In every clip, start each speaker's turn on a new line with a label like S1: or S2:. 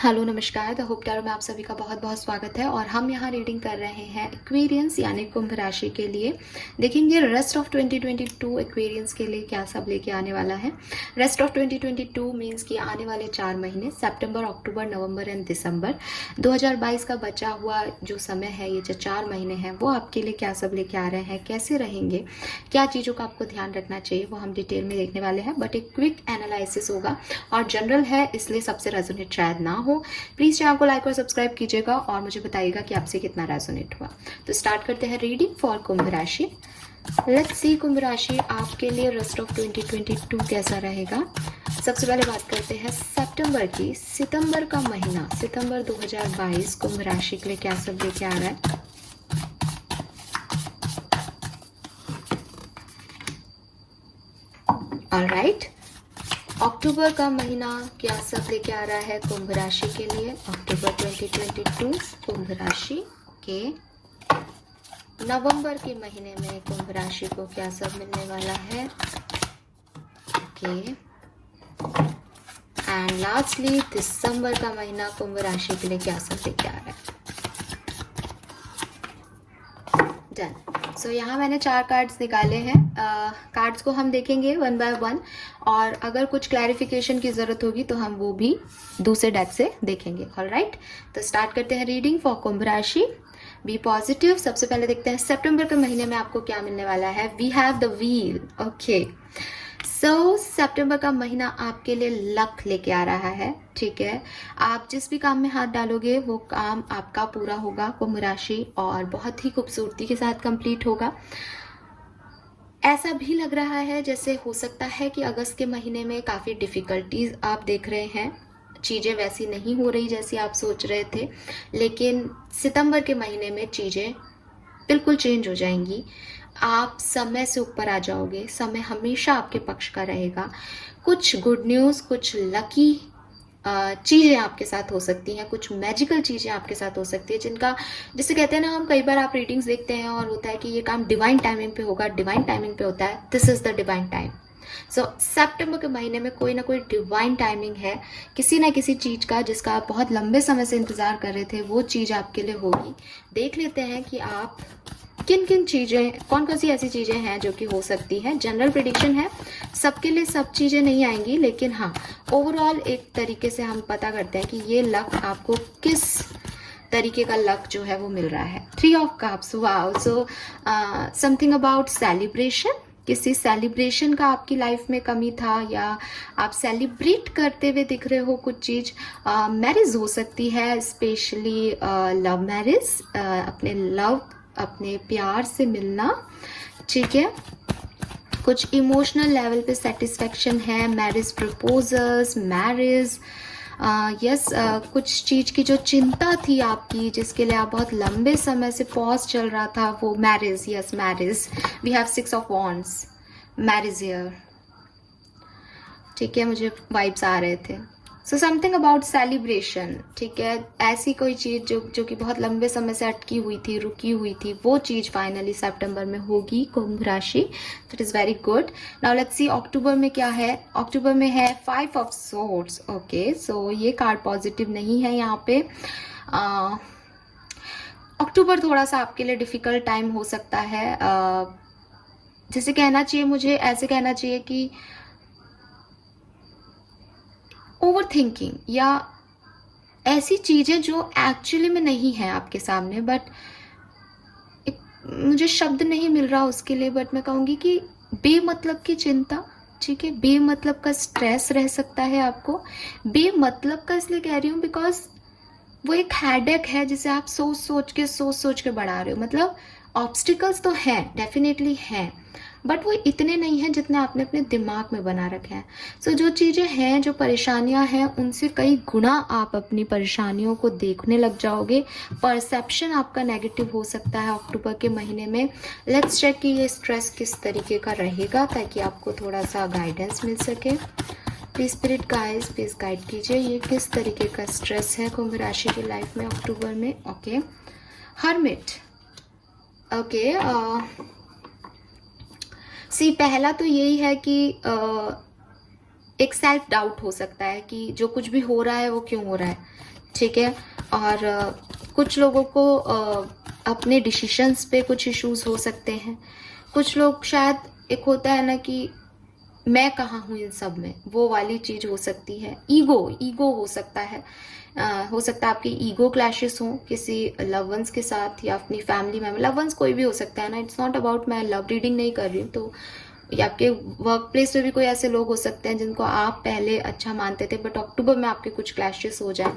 S1: Hello नमस्कार। The hope tarot में आप सभी का बहुत बहुत स्वागत है और हम यहाँ रीडिंग कर रहे हैं एक्वेरियंस यानी कुंभ राशि के लिए। देखेंगे रेस्ट ऑफ 2022 एक्वेरियंस के लिए क्या सब लेके आने वाला है। रेस्ट ऑफ 2022 मींस कि आने वाले 4 महीने सितंबर, अक्टूबर, नवंबर एंड दिसंबर 2022 का बचा हुआ जो समय है, ये जो 4 महीने हैं वो आपके लिए क्या सब लेके आ रहे हैं, कैसे रहेंगे, क्या चीज़ों का आपको ध्यान रखना चाहिए, वो हम डिटेल में देखने वाले हैं। बट एक क्विक एनालिसिस होगा और जनरल है, इसलिए सबसे रेजोनेट शायद ना हो। प्लीज चैनल को लाइक और सब्सक्राइब कीजिएगा और मुझे बताइएगा कि आपसे कितना रेजोनेट हुआ। तो स्टार्ट करते हैं रीडिंग फॉर कुंभ राशि। लेट्स सी कुंभ राशि आपके लिए रेस्ट ऑफ 2022 कैसा रहेगा। सबसे पहले बात करते हैं सितंबर की। सितंबर का महीना, सितंबर 2022 कुंभ राशि के लिए क्या सब लेके आ रहा है। ऑलराइट, अक्टूबर का महीना क्या सब लेके आ रहा है कुंभ राशि के लिए। अक्टूबर 2022 कुंभ राशि के। नवंबर के महीने में कुंभ राशि को क्या सब मिलने वाला है। ओके, एंड लास्टली दिसंबर का महीना कुंभ राशि के लिए क्या सब लेके आ रहा है। डन। सो यहाँ मैंने 4 कार्ड्स निकाले हैं। कार्ड्स को हम देखेंगे 1 बाय 1 और अगर कुछ क्लैरिफिकेशन की ज़रूरत होगी तो हम वो भी दूसरे डेक से देखेंगे। ऑलराइट, तो स्टार्ट करते हैं रीडिंग फॉर कुंभ राशि। Be positive. सबसे पहले देखते हैं सितंबर के महीने में आपको क्या मिलने वाला है। We have the wheel. Okay, so सितंबर का महीना आपके लिए लक लेके आ रहा है। ठीक है, आप जिस भी काम में हाथ डालोगे वो काम आपका पूरा होगा कुंभ राशि, और बहुत ही खूबसूरती के साथ कंप्लीट होगा। ऐसा भी लग रहा है जैसे हो सकता है कि अगस्त के महीने में काफ़ी डिफ़िकल्टीज आप देख रहे हैं, चीज़ें वैसी नहीं हो रही जैसी आप सोच रहे थे, लेकिन सितंबर के महीने में चीज़ें बिल्कुल चेंज हो जाएंगी। आप समय से ऊपर आ जाओगे, समय हमेशा आपके पक्ष का रहेगा। कुछ गुड न्यूज़, कुछ लकी चीज़ें आपके साथ हो सकती हैं, कुछ मैजिकल चीज़ें आपके साथ हो सकती है जिनका, जिसे कहते हैं ना, हम कई बार आप रीडिंग्स देखते हैं और होता है कि ये काम डिवाइन टाइमिंग पे होगा, डिवाइन टाइमिंग पे होता है। This is the divine time. So सितंबर के महीने में कोई ना कोई डिवाइन टाइमिंग है किसी ना किसी चीज़ का, जिसका आप बहुत लंबे समय से इंतज़ार कर रहे थे, वो चीज़ आपके लिए होगी। देख लेते हैं कि आप किन किन चीज़ें, कौन कौन सी ऐसी चीज़ें हैं जो कि हो सकती हैं। जनरल प्रिडिक्शन है, सबके लिए सब चीज़ें नहीं आएंगी, लेकिन हाँ ओवरऑल एक तरीके से हम पता करते हैं कि ये लक आपको किस तरीके का लक जो है वो मिल रहा है। 3 of cups. Wow, so something about celebration. किसी सेलिब्रेशन का आपकी लाइफ में कमी था या आप सेलिब्रेट करते हुए दिख रहे हो कुछ चीज़। मैरिज हो सकती है, स्पेशली लव मैरिज, अपने लव, अपने प्यार से मिलना। ठीक है, कुछ इमोशनल लेवल पे सेटिस्फेक्शन है, मैरिज प्रपोजल्स, मैरिज, यस, कुछ चीज़ की जो चिंता थी आपकी, जिसके लिए आप बहुत लंबे समय से पॉज चल रहा था, वो marriage. Yes, marriage. We have 6 of wands, marriage year. ठीक है, मुझे वाइब्स आ रहे थे। So something about celebration. ठीक है, ऐसी कोई चीज़ जो कि बहुत लंबे समय से अटकी हुई थी, रुकी हुई थी, वो चीज़ फाइनली सितंबर में होगी कुंभ राशि। That is very good. Now let's see October में क्या है। अक्टूबर में है 5 ऑफ सोर्ड्स। ओके, सो ये कार्ड पॉजिटिव नहीं है यहाँ पे। अक्टूबर थोड़ा सा आपके लिए डिफ़िकल्ट टाइम हो सकता है। जैसे कहना चाहिए, मुझे ऐसे कहना चाहिए कि ओवर थिंकिंग या ऐसी चीज़ें जो एक्चुअली में नहीं है आपके सामने, बट मुझे शब्द नहीं मिल रहा उसके लिए, बट मैं कहूँगी कि बेमतलब की चिंता। ठीक है, बेमतलब का स्ट्रेस रह सकता है आपको। बेमतलब का इसलिए कह रही हूँ बिकॉज वो एक हेडेक है जिसे आप सोच सोच के बढ़ा रहे हो। मतलब ऑब्स्टिकल्स तो हैं, डेफिनेटली हैं, बट वो इतने नहीं हैं जितने आपने अपने दिमाग में बना रखे हैं। सो जो चीज़ें हैं, जो परेशानियां हैं, उनसे कई गुना आप अपनी परेशानियों को देखने लग जाओगे। परसेप्शन आपका नेगेटिव हो सकता है अक्टूबर के महीने में। लेट्स चेक कि ये स्ट्रेस किस तरीके का रहेगा, ताकि आपको थोड़ा सा गाइडेंस मिल सके। Please spirit guys, please guide कीजिए, ये किस तरीके का स्ट्रेस है कुंभ राशि की लाइफ में अक्टूबर में। Okay, hermit. ओके, सी पहला तो यही है कि एक सेल्फ डाउट हो सकता है कि जो कुछ भी हो रहा है वो क्यों हो रहा है। ठीक है। और कुछ लोगों को अपने डिसीशंस पे कुछ इश्यूज हो सकते हैं। कुछ लोग शायद, एक होता है ना कि मैं कहाँ हूँ इन सब में, वो वाली चीज हो सकती है। ईगो हो सकता है। हो सकता है आपके ईगो क्लैशेस हों किसी लव वंस के साथ या अपनी फैमिली में। लव वंस कोई भी हो सकता है ना, इट्स नॉट अबाउट, मैं लव रीडिंग नहीं कर रही हूँ। तो या आपके वर्क प्लेस पे भी कोई ऐसे लोग हो सकते हैं जिनको आप पहले अच्छा मानते थे, बट अक्टूबर में आपके कुछ क्लैशेस हो जाए।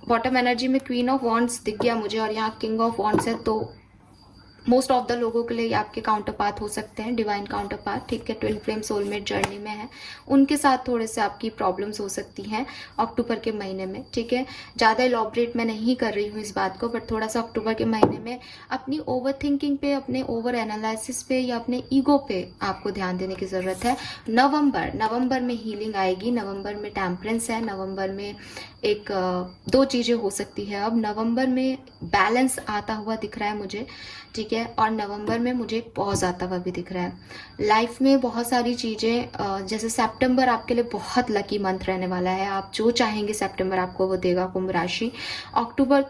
S1: बॉटम एनर्जी में क्वीन ऑफ वॉन्ड्स दिख गया मुझे और यहाँ किंग ऑफ वॉन्ड्स है, तो मोस्ट ऑफ द लोगों के लिए आपके काउंटर पार्ट हो सकते हैं, डिवाइन काउंटर पार्ट, ठीक है। ट्विन फ्लेम सोलमेट जर्नी में है, उनके साथ थोड़े से आपकी प्रॉब्लम्स हो सकती हैं अक्टूबर के महीने में, ठीक है। ज़्यादा इलॉबरेट मैं नहीं कर रही हूँ इस बात को, बट थोड़ा सा अक्टूबर के महीने में अपनी ओवर थिंकिंग पे, अपने ओवर एनालिसिस पे या अपने ईगो पे आपको ध्यान देने की ज़रूरत है। नवंबर में हीलिंग आएगी। नवंबर में टेम्परेंस है। नवंबर में एक दो चीज़ें हो सकती है। अब नवंबर में बैलेंस आता हुआ दिख रहा है मुझे, ठीक है। और नवंबर में मुझे एक पॉज आता हुआ भी दिख रहा है लाइफ में। बहुत सारी चीज़ें, जैसे सितंबर आपके लिए बहुत लकी मंथ रहने वाला है। आप जो चाहेंगे सितंबर आपको वो देगा कुंभ राशि। अक्टूबर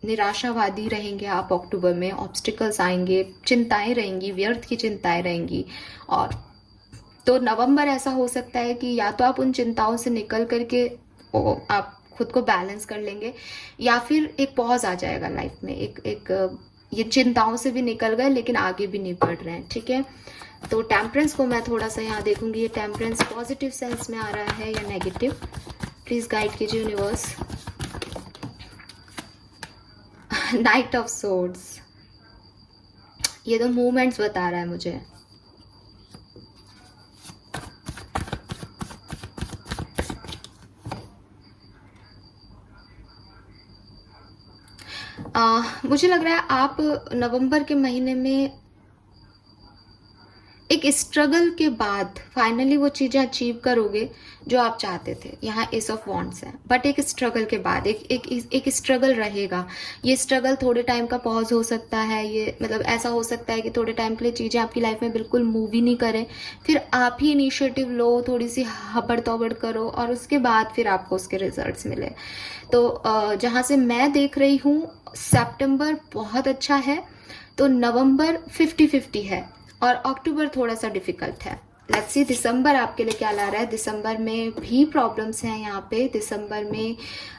S1: निराशावादी रहेंगे आप। अक्टूबर में ऑब्स्टिकल्स आएंगे, चिंताएं रहेंगी, व्यर्थ की चिंताएं रहेंगी। और तो नवंबर ऐसा हो सकता है कि या तो आप उन चिंताओं से निकल करके आप खुद को बैलेंस कर लेंगे, या फिर एक पॉज आ जाएगा लाइफ में। एक ये चिंताओं से भी निकल गए लेकिन आगे भी नहीं बढ़ रहे हैं, ठीक है। तो टेम्परेंस को मैं थोड़ा सा यहाँ देखूंगी, ये टेम्परेंस पॉजिटिव सेंस में आ रहा है या नेगेटिव, प्लीज गाइड कीजिए यूनिवर्स। नाइट ऑफ सोर्ड्स, ये तो मूवमेंट्स बता रहा है मुझे। मुझे लग रहा है आप नवंबर के महीने में एक स्ट्रगल के बाद फाइनली वो चीजें अचीव करोगे जो आप चाहते थे। यहाँ एस ऑफ वॉन्ड्स है, बट एक स्ट्रगल के बाद एक स्ट्रगल रहेगा। ये स्ट्रगल थोड़े टाइम का पॉज हो सकता है। ये मतलब ऐसा हो सकता है कि थोड़े टाइम के लिए चीजें आपकी लाइफ में बिल्कुल मूव ही नहीं करें, फिर आप ही इनिशिएटिव लो, थोड़ी सी हबड़ तोबड़ करो और उसके बाद फिर आपको उसके रिजल्ट्स मिले। तो जहाँ से मैं देख रही हूँ सितंबर बहुत अच्छा है, तो नवंबर 50-50 है और अक्टूबर थोड़ा सा डिफिकल्ट है। लेट्स सी दिसंबर आपके लिए क्या ला रहा है। दिसंबर में भी प्रॉब्लम्स हैं यहाँ पे। दिसंबर में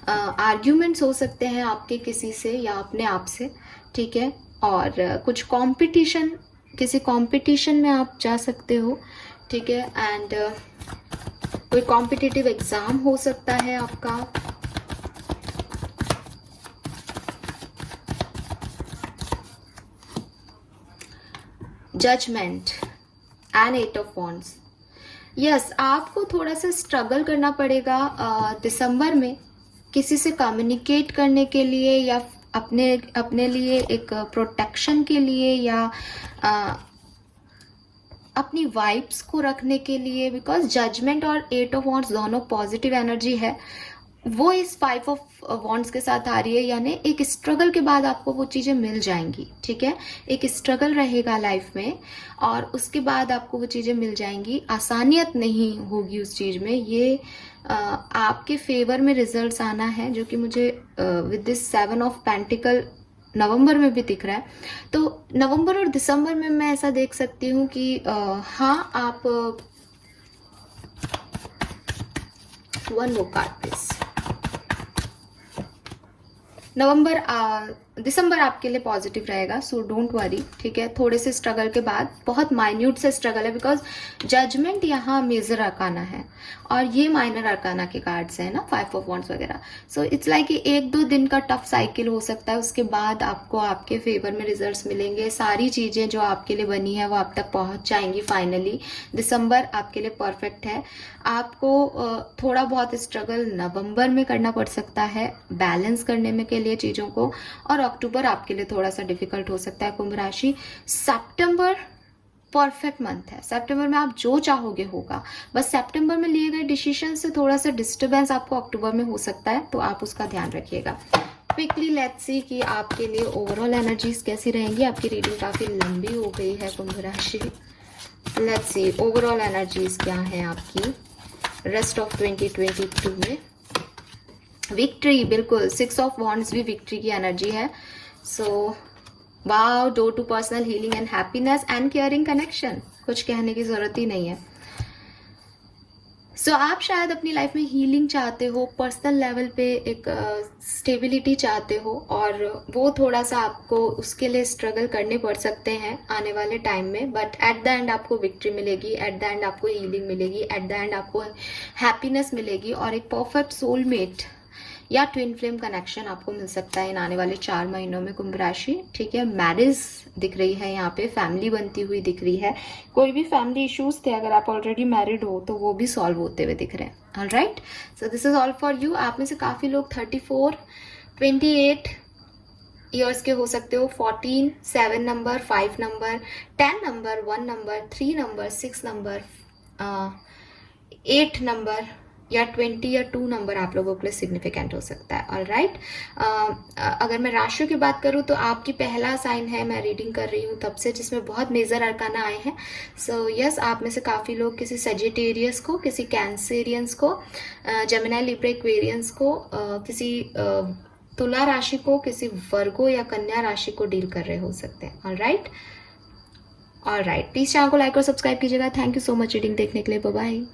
S1: आर्ग्यूमेंट्स हो सकते हैं आपके किसी से या अपने आप से, ठीक है। और कुछ कंपटीशन, किसी कंपटीशन में आप जा सकते हो, ठीक है। एंड कोई कॉम्पिटिटिव एग्जाम हो सकता है आपका। Judgement and eight of wands, yes, आपको थोड़ा सा स्ट्रगल करना पड़ेगा दिसंबर में किसी से कम्युनिकेट करने के लिए या अपने लिए एक प्रोटेक्शन के लिए या अपनी वाइब्स को रखने के लिए, बिकॉज जजमेंट और एट ऑफ वॉन्ड्स दोनों पॉजिटिव एनर्जी है। वो इस 5 ऑफ वॉन्ड्स के साथ आ रही है, यानी एक स्ट्रगल के बाद आपको वो चीज़ें मिल जाएंगी, ठीक है। एक स्ट्रगल रहेगा लाइफ में और उसके बाद आपको वो चीज़ें मिल जाएंगी। आसानियत नहीं होगी उस चीज़ में। ये आपके फेवर में रिजल्ट्स आना है, जो कि मुझे विद दिस 7 ऑफ पेंटिकल नवंबर में भी दिख रहा है। तो नवंबर और दिसंबर में मैं ऐसा देख सकती हूँ कि हाँ, आप वन मोर कार्ड प्लीज। दिसंबर आपके लिए पॉजिटिव रहेगा, सो डोंट वरी, ठीक है। थोड़े से स्ट्रगल के बाद, बहुत माइन्यूट से स्ट्रगल है, बिकॉज जजमेंट यहाँ मेजर अरकाना है और ये माइनर अरकाना के कार्ड्स हैं ना, 5 ऑफ वॉन्ड्स वगैरह। सो इट्स लाइक 1-2 दिन का टफ साइकिल हो सकता है, उसके बाद आपको आपके फेवर में रिजल्ट्स मिलेंगे। सारी चीजें जो आपके लिए बनी है वो आप तक पहुंच जाएंगी फाइनली। दिसंबर आपके लिए परफेक्ट है। आपको थोड़ा बहुत स्ट्रगल नवंबर में करना पड़ सकता है बैलेंस करने में के लिए चीजों को, और अक्टूबर आपके लिए थोड़ा सा डिफिकल्ट हो सकता है कुंभ राशि। सितंबर परफेक्ट मंथ है। सितंबर में आप जो चाहोगे होगा, बस सितंबर में लिए गए डिसीजन से थोड़ा सा डिस्टर्बेंस आपको अक्टूबर में हो सकता है, तो आप उसका ध्यान रखिएगा। क्विकली लेट्स सी कि आपके लिए ओवरऑल एनर्जीज कैसी रहेंगी। आपकी रीडिंग काफी लंबी हो गई है कुंभ राशि। लेट्स सी ओवरऑल एनर्जीज क्या है आपकी रेस्ट ऑफ 2022 में। विक्ट्री, बिल्कुल 6 ऑफ वॉन्ड्स भी विक्ट्री की एनर्जी है. So wow, door to personal healing and happiness and caring connection, कुछ कहने की जरूरत ही नहीं है. सो आप शायद अपनी लाइफ में हीलिंग चाहते हो, पर्सनल लेवल पे एक स्टेबिलिटी चाहते हो, और वो थोड़ा सा आपको उसके लिए स्ट्रगल करने पड़ सकते हैं आने वाले टाइम में. बट एट द एंड आपको विक्ट्री मिलेगी, एट द एंड आपको हीलिंग मिलेगी, एट द एंड आपको हैप्पीनेस मिलेगी, और एक परफेक्ट सोलमेट या ट्विन फ्लेम कनेक्शन आपको मिल सकता है इन आने वाले 4 महीनों में, कुंभ राशि. ठीक है, मैरिज दिख रही है यहाँ पे, फैमिली बनती हुई दिख रही है. कोई भी फैमिली इश्यूज थे, अगर आप ऑलरेडी मैरिड हो तो वो भी सॉल्व होते हुए दिख रहे हैं. Alright, so this is all for you. आप में से काफी लोग 34, 28 ईयर्स के हो सकते हो. 14, 7 number, 5 number, 10 number, 1 number, 3 number, 6 number, 8 number या 20 या 2 नंबर आप लोगों के लिए सिग्निफिकेंट हो सकता है. ऑलराइट, अगर मैं राशियों की बात करूं तो आपकी पहला साइन है, मैं रीडिंग कर रही हूं तब से, जिसमें बहुत मेजर अरकाना आए हैं. सो यस, आप में से काफ़ी लोग किसी सजिटेरियस को, किसी कैंसेरियंस को, जेमिनी, लिब्रा, एक्वेरियंस को, किसी तुला राशि को, किसी वर्गो या कन्या राशि को डील कर रहे हो सकते हैं. ऑलराइट, ऑलराइट, प्लीज चैनल को लाइक और सब्सक्राइब कीजिएगा. Thank you so much reading देखने के लिए. Bye bye.